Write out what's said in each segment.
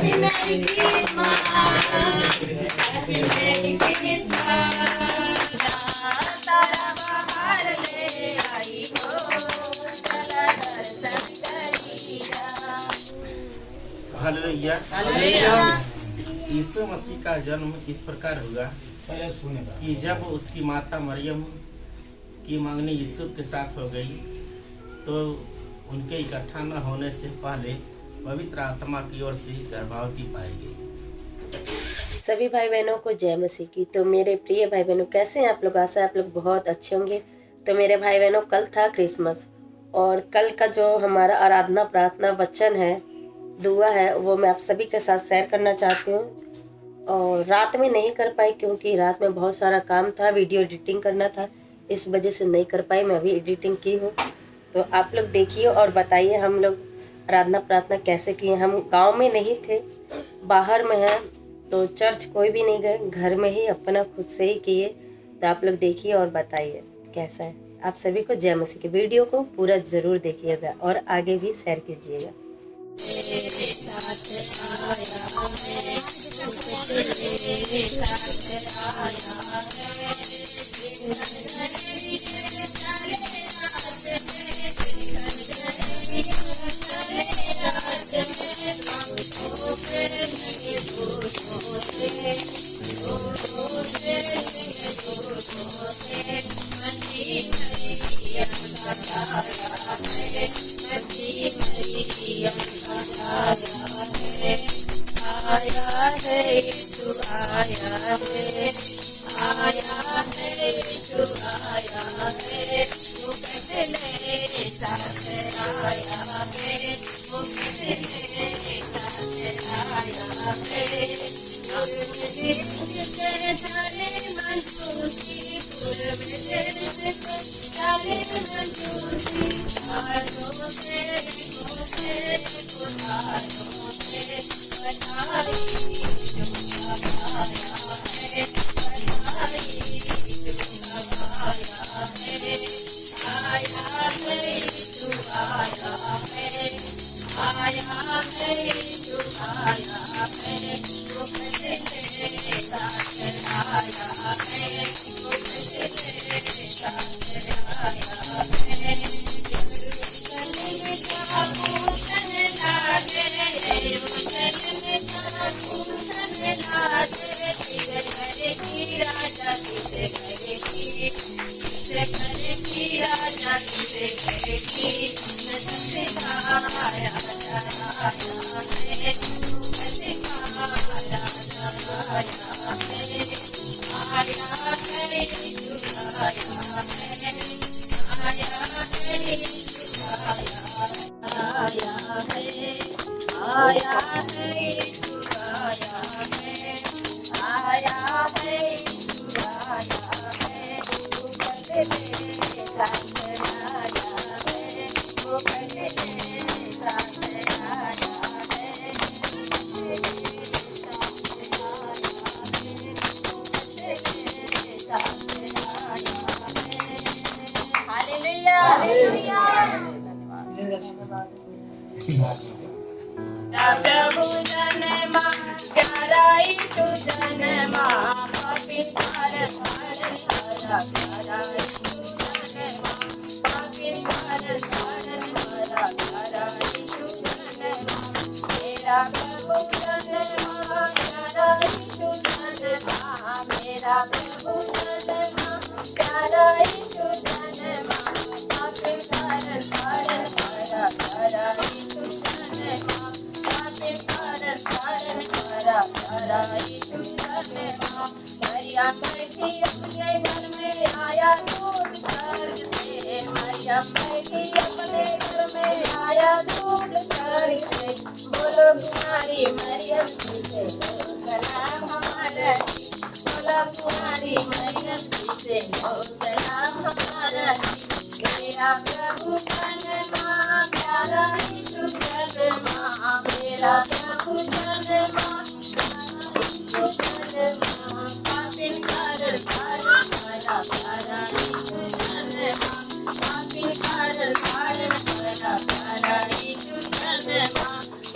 Happy Merry Christmas. Happy Merry Christmas. तारा बाहर ले आई हो, चला दर्शन करिया। हालेलुया। हालेलुया। यीशु मसीह का जन्म इस प्रकार हुआ कि जब उसकी माता मरियम की मंगनी यूसुफ के साथ हो गई तो उनके इकट्ठा न होने से पहले पवित्र आत्मा की ओर से गर्भवती पाई गई। सभी भाई बहनों को जय मसीह की। तो मेरे प्रिय भाई बहनों, कैसे हैं आप लोग? आशा है आप लोग बहुत अच्छे होंगे। तो मेरे भाई बहनों, कल था क्रिसमस और कल का जो हमारा आराधना प्रार्थना वचन है, दुआ है, वो मैं आप सभी के साथ शेयर करना चाहती हूँ। और रात में नहीं कर पाई क्योंकि रात में बहुत सारा काम था, वीडियो एडिटिंग करना था, इस वजह से नहीं कर पाई। मैं अभी एडिटिंग की हूँ, तो आप लोग देखिए और बताइए हम लोग आराधना प्रार्थना कैसे किए। हम गांव में नहीं थे, बाहर में हैं, तो चर्च कोई भी नहीं गए, घर में ही अपना खुद से ही किए। तो आप लोग देखिए और बताइए कैसा है। आप सभी को जय मसीह की। वीडियो को पूरा ज़रूर देखिएगा और आगे भी शेयर कीजिएगा। आया है यीशु आया है, आया है यीशु आया है, वो कहने साथ आया है, वो कहने साथ आया है। तारे मंसूसी पूर्व तारे मंसूसी आरों से प्रभु जनमा प्यारा यीशु जनमा पापी हर हर हरा प्यारा यीशु जनमा पापी हर हर हरा प्यारा यीशु जनमा मेरा प्रभु जनमा प्यारा यीशु जनमा मेरा प्रभु जनमा प्यारा यीशु जनमा पापी हर हर हरा प्यारा यीशु जनमा मरियम बैठी अपने घर में आया दूध स्वर्ग से, मरियम बैठी अपने घर में आया दूध स्वर्ग से। बोलो कुमारी मरियम जी से सलाम हमारा, बोलो कुमारी मरियम जी से सलाम हमारा। मेरा प्रभु जन्मा प्यारा यीशु जन्मा, मेरा प्रभु जन्मा पापी हर हर हरा प्यारा यीशु जन्मा, पापी हर हर हरा प्यारा यीशु जन्मा।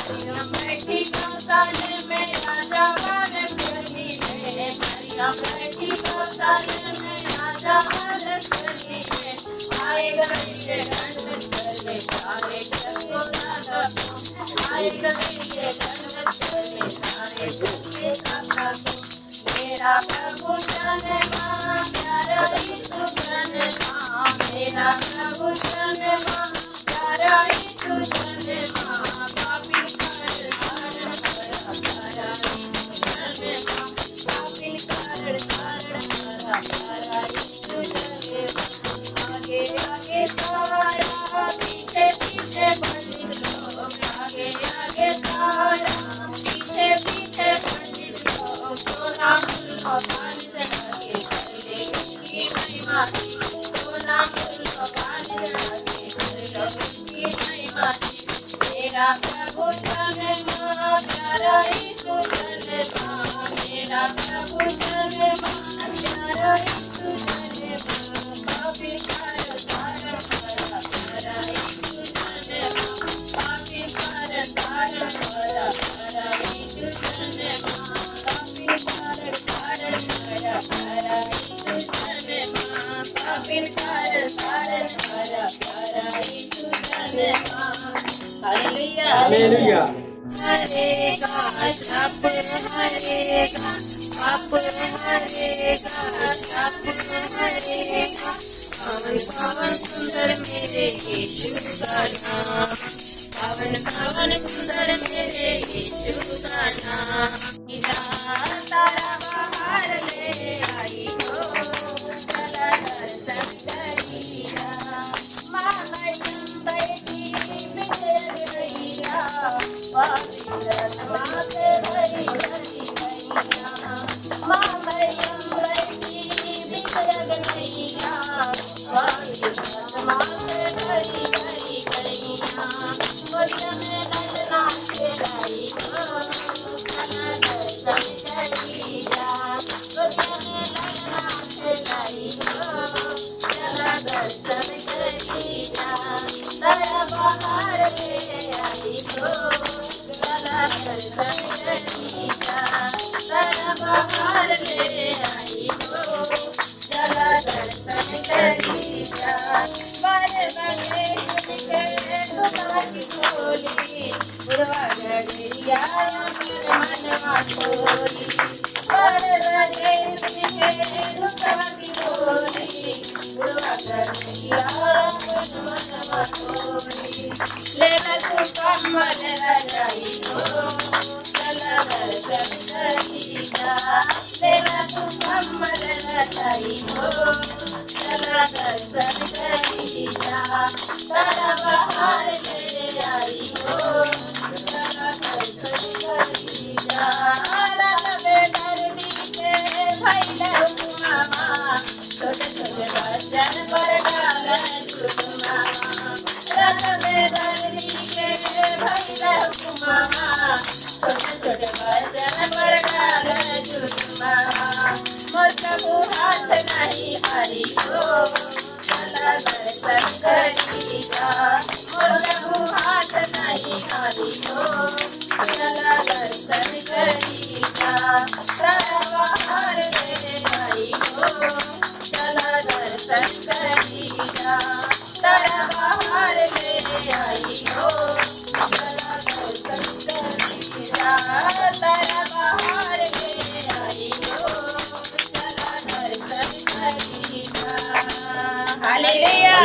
मरियम बैठी बैठी गौशाले में राजा वन करनी में मरियम बैठी गौशाले में राजा वन करनी में आए गए गणपत करने सारे जग को राजा को आए गए गणपत करने सारे जग के साथा को मेरा प्रभु जन्मा प्यारा यीशु जन्मा मेरा प्रभु जन्मा प्यारा यीशु जन्मा पापी कर धारण करा प्यारा यीशु जन्मा पापी कर धारण करा प्यारा यीशु जन्मा आगे आगे सारा पीछे पीछे पंडित लोग आगे आगे सारा पीछे पीछे पंडित लोग सोना मुल्लो पानी चढ़ा के कर ले उसकी महिमा सोना मुल्लो पानी चढ़ा के कर ले उसकी महिमा मेरा प्रभु जन्मा प्यारा यीशु जन्मा मेरा प्रभु जन्मा प्यारा यीशु जन्मा पापी कर धारण करा प्यारा यीशु जन्मा पापी कर धारण करा प्यारा यीशु जन्मा पापी कर धारण करा प्यारा यीशु जन्मा पापी कर धारण करा प्यारा यीशु जन्मा हालेलुया हालेलुया। हरेगा सब हरेगा आप हरेगा सब हरेगा पावन पावन सुंदर मेरे यीशु का नाम पावन पावन सुंदर मेरे यीशु का नाम तारा बाहर ले आई हो चला दर्शन करिया माँ मरियम बैठी बिखर गईया पवित्र माते भरी भरी गईया माँ मरियम बैठी बिखर गईया पवित्र माते भरी भरी गईया मरियम नंदना के लाई हो चला दर्शन करिया मरियम नंदना के लाई हो चला दर्शन करिया तारा बाहर ले आई हो चला दर्शन करिया तारा बाहर ले आई हो चला दर्शन करिया बारे बारे के दुआ की खोली बुढ़वा गड़िया मनवा खोली बारे बारे के दुआ की खोली बुढ़वा गड़िया मनवा खोली लेला तू कमल रजाई हो चला दर्शन करिया लेला तू कमल रजाई हो चला दर्शन करिया तारा बाहर ले आई हो चला दर्शन करिया रावे दर्दी के भैले मामा छोटे छोटे बच्चन पर डालन चुमा रावे दर्दी के भैले मामा छोटे छोटे बच्चन पर डालन चुमा मोर प्रभु हाथ नहीं हरी हो चला दर्शन करिया मोर प्रभु हाथ नहीं हरी हो चला दर्शन करिया तारा बाहर ले आई हो चला दर्शन करिया तारा बाहर ले आई हो चला दर्शन करिया तारा बाहर ले आई हो चला दर्शन करिया हालेलुया।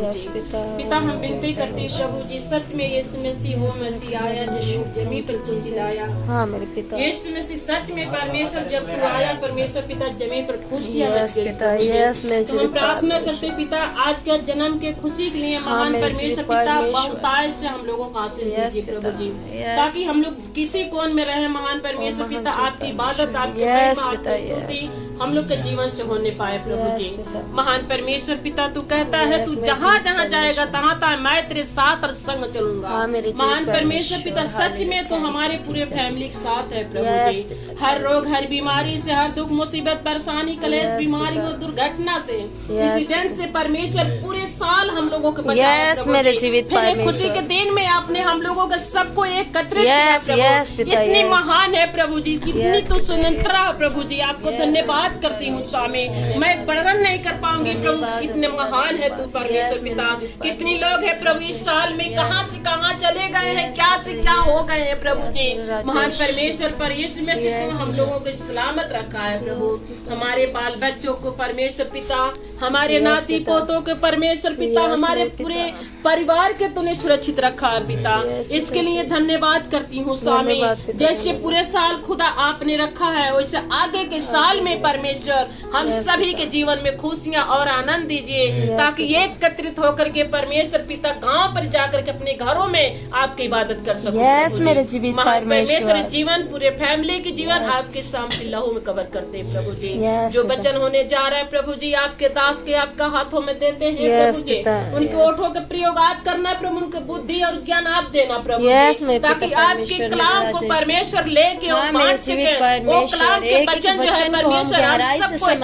यस पिता पिता हम विनती करते हैं प्रभु जी सच में यीशु मसीह वो मसीह आया जिसने जमीन पर खुशी लाया। हाँ मेरे पिता यीशु मसीह सच में परमेश्वर जब तू आया परमेश्वर पिता जमीन पर खुशियाँ यस पिता यस मैं तो हम प्रार्थना करते पिता आज के जन्म के खुशी के लिए महान परमेश्वर पिता बहुतायत से हम लोगों को आशीष दीजिए प्रभु जी ताकि हम लोग किसी कोण में रहे महान परमेश्वर पिता आपकी इबादत आपकी स्तुति हम लोग के जीवन से होने पाए प्रभु जी। महान परमेश्वर पिता तू कहता है तू जहाँ जहाँ जाएगा तहाँ तहाँ मैं तेरे साथ और संग चलूंगा। महान परमेश्वर पिता सच में तो हमारे पूरे फैमिली के साथ है प्रभु जी। हर रोग, हर बीमारी से, हर दुख, मुसीबत, परेशानी, कलेश, बीमारियों, दुर्घटना से, एक्सीडेंट से परमेश्वर पूरे साल हम लोगों को बचाए मेरे जीवित फिर खुशी के दिन में आपने हम लोगों के सबको एकत्रित किया प्रभु। इतनी महान है प्रभु जी, कितनी तो स्वतंत्रता है प्रभु जी। आपको धन्यवाद करती हूँ स्वामी, मैं वर्णन नहीं कर पाऊंगी प्रभु, कितने महान है तू परमेश्वर पिता। कितनी लोग है प्रभु इस साल में कहाँ से कहाँ चले गए हैं, क्या से क्या हो गए हैं प्रभु जी। महान परमेश्वर पर इसमें से तू हम लोगों को सलामत रखा है प्रभु। हमारे बाल बच्चों को परमेश्वर पिता, हमारे नाती पोतों के परमेश्वर पिता, हमारे पूरे परिवार के तूने सुरक्षित रखा है पिता। इसके लिए धन्यवाद करती हूँ स्वामी। जैसे पूरे साल खुदा आपने रखा है वैसे आगे के साल में परमेश्वर हम सभी के जीवन में खुशियाँ और आनंद दीजिए, ताकि एकत्रित होकर के परमेश्वर पिता गांव पर जाकर के अपने घरों में आपकी इबादत कर सको। मेरे जीवित परमेश्वर जीवन, पूरे फैमिली के जीवन आपके सामने लहू में कवर करते हैं प्रभु जी। जो वचन होने जा रहा है प्रभु जी, आपके दास के आपका हाथों में देते हैं प्रभु जी। उनके ओठों के प्रयोग आप करना प्रभु, उनके बुद्धि और ज्ञान आप देना प्रभु जी, ताकि आपके कलाम को परमेश्वर लेके और बांट सके। वो कलाम के वचन जो है परमेश्वर हम सबको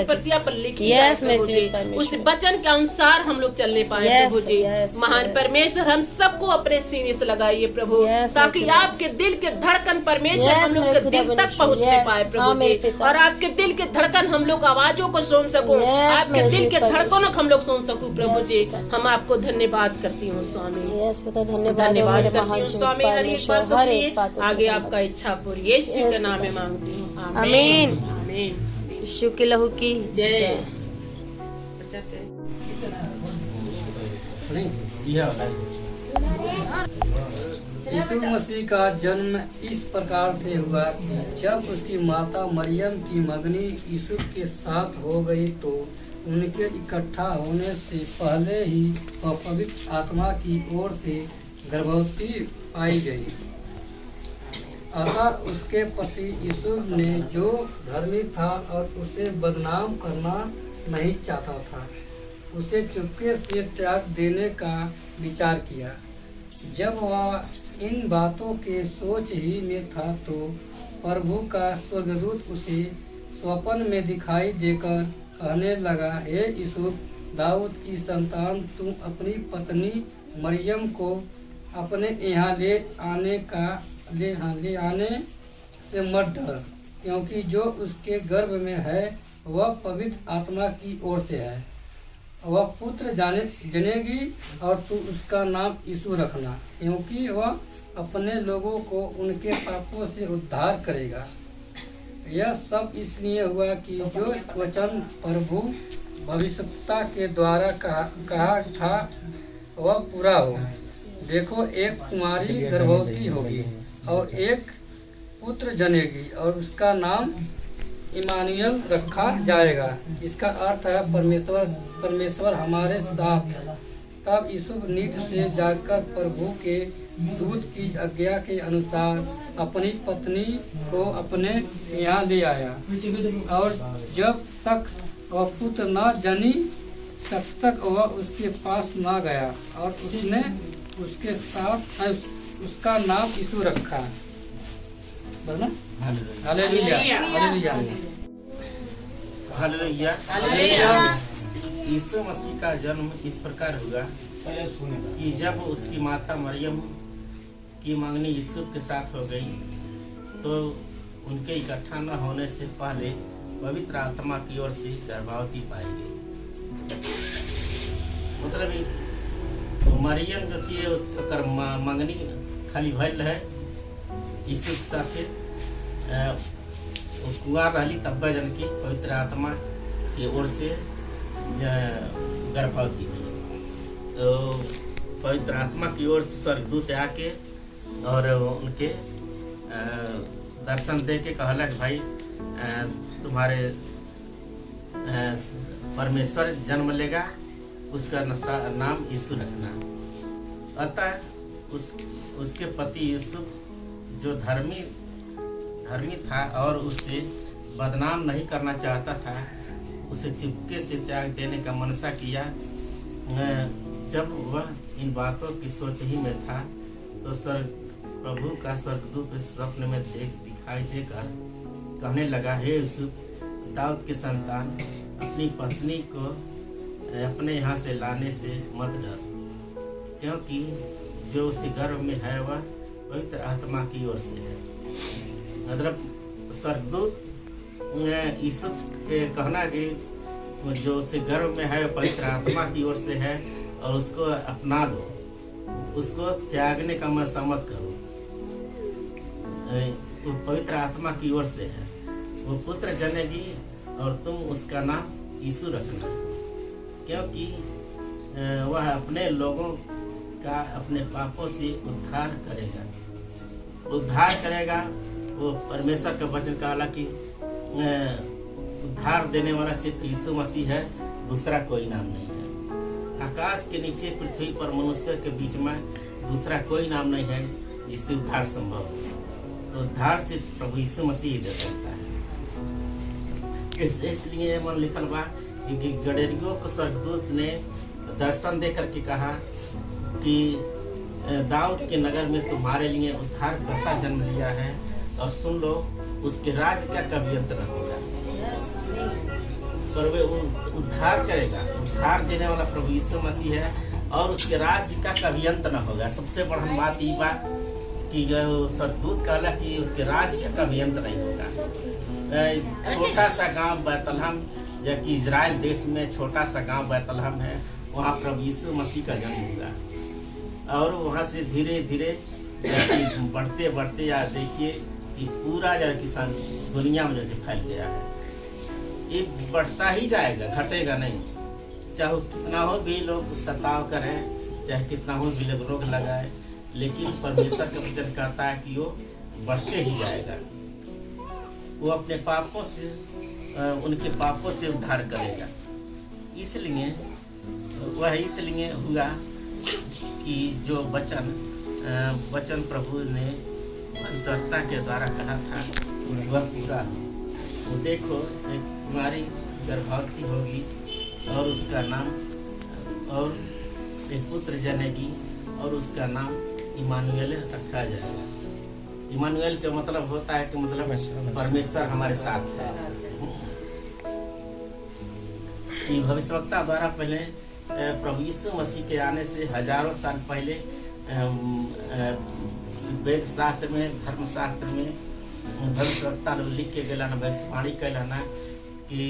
प्रतिया पर लिखी है प्रभु जी, उस वचन के अनुसार हम लोग चलने पाए प्रभु जी। महान परमेश्वर हम सबको अपने सीने से लगाइए प्रभु, ताकि आपके दिल के धड़कन परमेश्वर हम लोग के दिल तक पहुँचने पाए प्रभु जी। और आपके दिल के धड़कन हम लोग आवाजों को सुन सको, आपके दिल के धड़कनों को हम लोग सुन सको प्रभु जी। हम आपको धन्यवाद करती हूँ स्वामी, धन्यवाद करती हूँ स्वामी। हर एक बात के लिए आगे आपका इच्छा पूरी यीशु के नाम में मांगती हूँ, आमीन आमीन। यीशु के लहू की जय। यीशु मसीह का जन्म इस प्रकार से हुआ कि जब उसकी माता मरियम की मंगनी यीशु के साथ हो गई तो उनके इकट्ठा होने से पहले ही वह पवित्र आत्मा की ओर से गर्भवती पाई गई। अतः उसके पति यूसुफ ने, जो धर्मी था और उसे बदनाम करना नहीं चाहता था, उसे चुपके से त्याग देने का विचार किया। जब वह इन बातों के सोच ही में था तो प्रभु का स्वर्गदूत उसे स्वप्न में दिखाई देकर कहने लगा, हे यूसुफ, दाऊद की संतान, तुम अपनी पत्नी मरियम को अपने यहाँ ले आने से मत डर, क्योंकि जो उसके गर्भ में है वह पवित्र आत्मा की ओर से है। वह पुत्र जनेगी और तू उसका नाम यीशु रखना, क्योंकि वह अपने लोगों को उनके पापों से उद्धार करेगा। यह सब इसलिए हुआ कि जो वचन प्रभु भविष्यवक्ता के द्वारा कहा था वह पूरा हो। देखो, एक कुमारी गर्भवती होगी और एक पुत्र जनेगी और उसका नाम इमानुएल रखा जाएगा। इसका अर्थ है परमेश्वर हमारे साथ। तब यूसुफ नींद से जागकर प्रभु के दूत की आज्ञा के अनुसार अपनी पत्नी को अपने यहाँ ले आया, और जब तक वह पुत्र न जनी तब तक वह उसके पास न गया, और उसने उसके साथ उसका नाम यीशु रखा। Hallelujah, hallelujah, hallelujah. यीशु मसीह का जन्म इस प्रकार हुआ कि जब उसकी माता मरियम की मंगनी यूसुफ के साथ हो गई तो उनके इकट्ठा न होने से पहले पवित्र आत्मा की ओर से गर्भवती पाई गई। मतलब तो मरियम जो थी उसका मंगनी खाली भइल है यूसुफ के साथ, कुआर रही तब जन की पवित्र आत्मा की ओर से गर्भवती हुई। तो पवित्र आत्मा की ओर से स्वर्गदूत आके और उनके दर्शन दे के कहला कि भाई तुम्हारे परमेश्वर जन्म लेगा, उसका नाम यीशु रखना। अतः उसके पति यूसुफ जो धर्मी था और उससे बदनाम नहीं करना चाहता था, उसे चुपके से त्याग देने का मनसा किया। जब वह इन बातों की सोच ही में था तो प्रभु का स्वर्गदूत स्वप्न में दिखाई देकर कहने लगा, हे यूसुफ, दाऊद के संतान, अपनी पत्नी को अपने यहाँ से लाने से मत डर, क्योंकि जो उसके गर्भ में है वह पवित्र आत्मा की ओर से है। मतलब स्वर्गदूत यूसुफ के कहना कि जो उसके गर्भ में है पवित्र आत्मा की ओर से है और उसको अपना लो, उसको त्यागने का मत करो। वो पवित्र आत्मा की ओर से है, वो पुत्र जनेगी और तुम उसका नाम यीशु रखना, क्योंकि वह अपने लोगों का अपने पापों से उद्धार करेगा। वो परमेश्वर का वचन कहला कि उद्धार देने वाला सिर्फ यीशु मसीह है, दूसरा कोई नाम नहीं है। आकाश के नीचे पृथ्वी पर मनुष्य के बीच में दूसरा कोई नाम नहीं है जिससे उद्धार संभव है। तो उद्धार सिर्फ प्रभु यीशु मसीह ही दे सकता है। इसलिए मन लिखल बा कि गडेरियो को स्वर्गदूत ने दर्शन दे करके कहा कि दाऊद के नगर में तुम्हारे लिए उद्धारकर्ता जन्म लिया है, और सुन लो, उसके राज्य का कभी अंत न होगा, पर वे उद्धार करेगा। उद्धार देने वाला प्रभु यीशु मसीह है और उसके राज्य का कभी अंत न होगा। सबसे बड़ा बात ये बात कि स्वर्गदूत कहला कि उसके राज्य का कभी अंत नहीं होगा। छोटा सा गांव बैतलहम, या कि इजराइल देश में छोटा सा गांव बैतलहम है, वहाँ प्रभु यीशु मसीह का जन्म हुआ, और वहाँ से धीरे धीरे बढ़ते बढ़ते या देखिए कि पूरा किसान दुनिया में जो फैल गया है। ये बढ़ता ही जाएगा, घटेगा नहीं। चाहे कितना हो भी लोग सताव करें, चाहे कितना हो भी लोग रोक लगाए, लेकिन परमेश्वर का वचन कहता है कि वो बढ़ते ही जाएगा। वो अपने पापों से, उनके पापों से उद्धार करेगा। इसलिए हुआ कि जो वचन प्रभु ने भविष्यवक्ता के द्वारा कहा था वह पूरा हो। तो देखो, एक कुमारी गर्भवती होगी और उसका नाम, और एक पुत्र जनेगी और उसका नाम इमानुएल रखा जाएगा। इमानुएल का मतलब होता है कि मतलब परमेश्वर हमारे साथ है। भविष्यवक्ता द्वारा पहले प्रभु यीशु मसीह के आने से हजारों साल पहले वेद शास्त्र में, धर्मशास्त्र में भविष्यवक्ता लोग लिख के गया ना, भविष्यवाणी कैलाना कि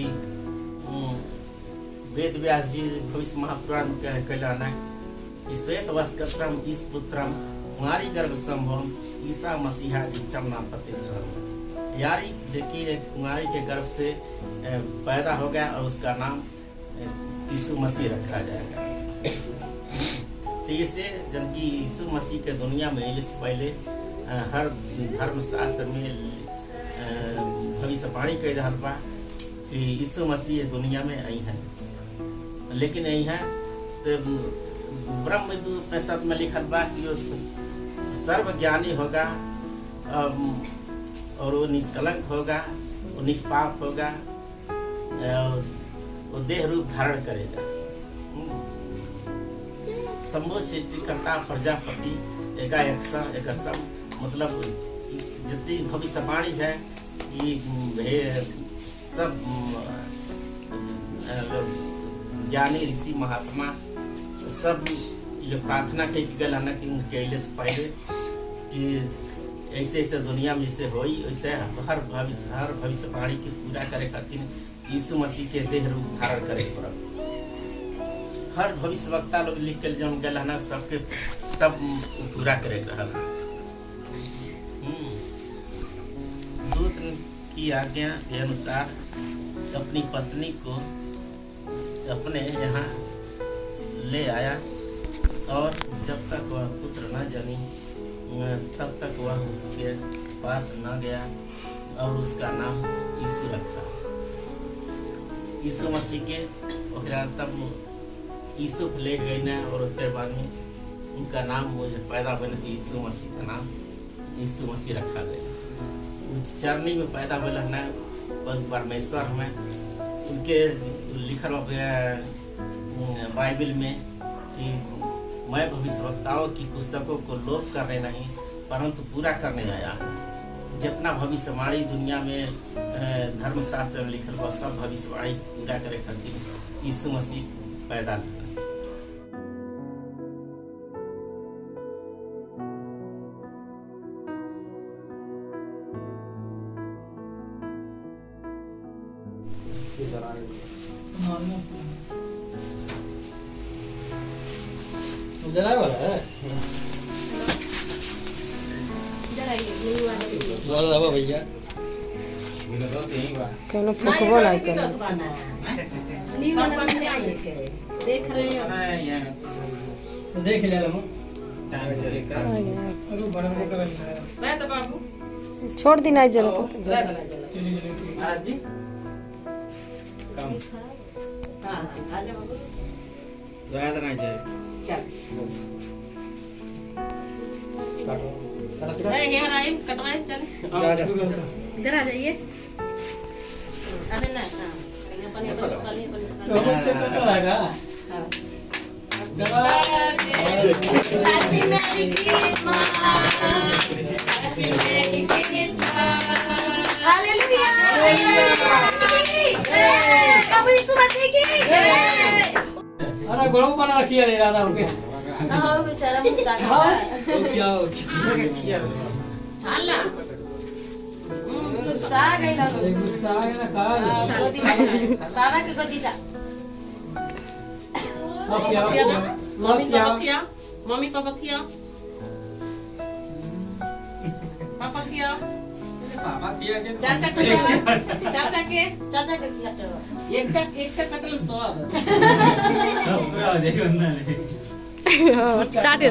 वेद व्यास जी भविष्य महापुराण कैलाना श्वेत वस्त्रम इस पुत्रम कुमारी गर्भ संभव ईसा मसीहा इच्छम नाम प्रतिष्ठा। यारी देखिए, कुमारी के गर्भ से पैदा हो गया और उसका नाम यीशु मसीह रखा जाएगा। तो इसे जबकि यीशु मसीह के दुनिया में इससे पहले हर धर्मशास्त्र में भविष्यवाणी कह रहा बा कि यीशु मसीह दुनिया में आई है, लेकिन आई है तो ब्रह्मदूत में सब में लिखल बा कि वो सर्वज्ञानी होगा और वो निष्कलंक होगा, वो निष्पाप होगा, वो देह रूप धारण करेगा। शंभु सृष्टिकर्ता प्रजापति एकसम मतलब जितनी भविष्यवाणी है ये सब ज्ञानी ऋषि महात्मा सब जो प्रार्थना के गल ना कि उनके अले से पहले कि ऐसे ऐसे दुनिया में जैसे होई वैसे हर भविष्यवाणी की पूरा करे खातिर यीशु मसीह के देह रूप धारण करे पड़ल। हर भविष्यवक्ता लोग लिख के जौन गल ना सबके सब पूरा करे रहल। दूत की आज्ञा के अनुसार अपनी पत्नी को अपने यहाँ ले आया, और जब तक वह पुत्र न जनी तब तक वह उसके पास न गया, और उसका नाम यीशु रखा। यीशु मसीह के तब यीशु ले गए न, और उसके बाद में उनका नाम मुझे पैदा बने तो यीशु मसीह का नाम यीशु मसीह रखा गया। चरनी में पैदा बना न परमेश्वर में उनके लिखल बाइबल में कि मैं भविष्यवक्ताओं की पुस्तकों को लोप करने नहीं परंतु पूरा करने आया हूँ। जितना भविष्यवाणी दुनिया में धर्मशास्त्र में लिखल बा सब भविष्यवाणी पूरा करे खातिर यीशु मसीह पैदा हुआ। जरा वाला है वाला भैया कहना फुकबो नहीं कर देख रहे हैं देख ले लो मैं तो बाबू छोड़ दी नहीं जरूरत हो महाराज जी हाँ आ जाओ बाबू दया देना चाहिए। चल हेयर आई कटवाए चले इधर आ जाइए। अरे ना तो बच्चे को तो लगा Happy Merry Christmas. Happy Merry Christmas. Hallelujah. प्रभु यीशु मसीह की। अरे गड़ो बना रखी है दादा उनके हाँ बेचारा मुद्दा हाँ क्या हो हाला गुस्सा आ गई ना गुस्सा आ गया ना कहा गोदी में बाबा की गोदी जा। मम्मी पापा किया चाचा के किया चलो एक का कटल स्वाद चाटे